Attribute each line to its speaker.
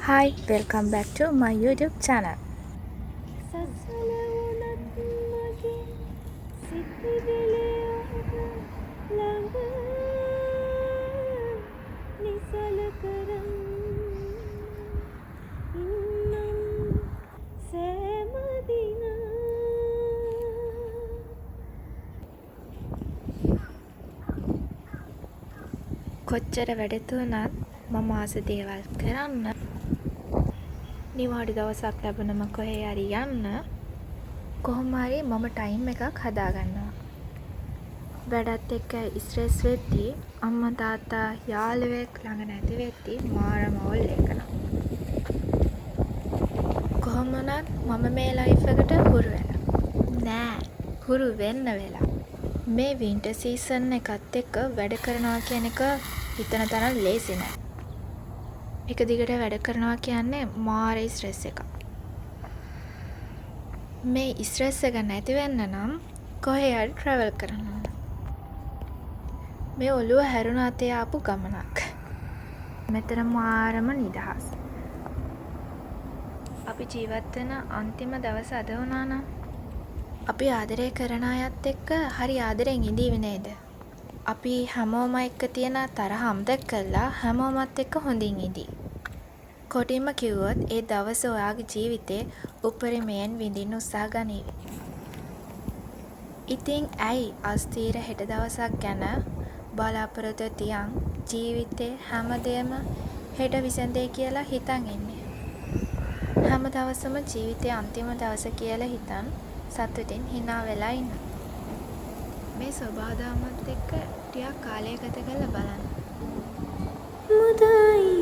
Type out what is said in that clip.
Speaker 1: Hi, welcome back to my YouTube channel.
Speaker 2: සසල වුණත් මගේ සිතිවිලි ඔබ ළඟ නිසල කරන්න ඉන්නම් සෑම දින
Speaker 1: කොච්චර වැඩ තුනත් මම ආස දේවල් කරන්න නිවාඩු දවසක් ලැබුණම කොහේ හරි යන්න කොහොම හරි මම ටයිම් එකක් හදාගන්නවා. වැඩත් එක්ක ස්ට්‍රෙස් වෙද්දී අම්මා තාත්තා යාළුවෙක් ළඟ නැති වෙද්දී මාරම ඕල් එකනවා. කොහොම වුණත් මම මේ ලයිෆ් එකට හුරු වෙලා. නෑ, හුරු වෙන්න වෙලා. මේ වින්ටර් සීසන් එකත් එක්ක වැඩ කරනවා කියන එක හිතන තරම් ලේසි නෑ. එක දිගට වැඩ කරනවා කියන්නේ මාරේ ස්ට්‍රෙස් එකක්. මේ ස්ට්‍රෙස් එක නැති වෙන්න නම් කොහේ හරි ට්‍රැවල් කරන්න ඕන. මේ ඔළුව හැරුණ අතේ ආපු ගමනක්. මෙතන මාරම නිදහස්. අපි ජීවත් වෙන අන්තිම දවස අද වුණා නම් අපි ආදරය කරන අයත් එක්ක හරි ආදරෙන් ඉඳීවි නේද? අපි හැමෝම එක්ක තියෙන තරහ අමතක කරලා හැමෝමත් එක්ක හොඳින් ඉඳී. කොටින්ම කිව්වොත් ඒ දවස ඔයාගේ ජීවිතේ උපරිමයෙන් විඳින්න උත්සාහ ගනීවි. ඉතින් ඇයි අස්තීර හෙට දවසක් ගැන බලාපොරොත්තු තියන් ජීවිතේ හැමදේම හෙට විසඳෙයි කියලා හිතන් ඉන්නේ? හැම දවසම ජීවිතේ අන්තිම දවස කියලා හිතන් සතුටින් hina වෙලා ඉන්න. මේ ස්වභාව ධර්මත් එක්ක ටිකක් කාලය ගත කරලා බලන්න.
Speaker 2: මුදයි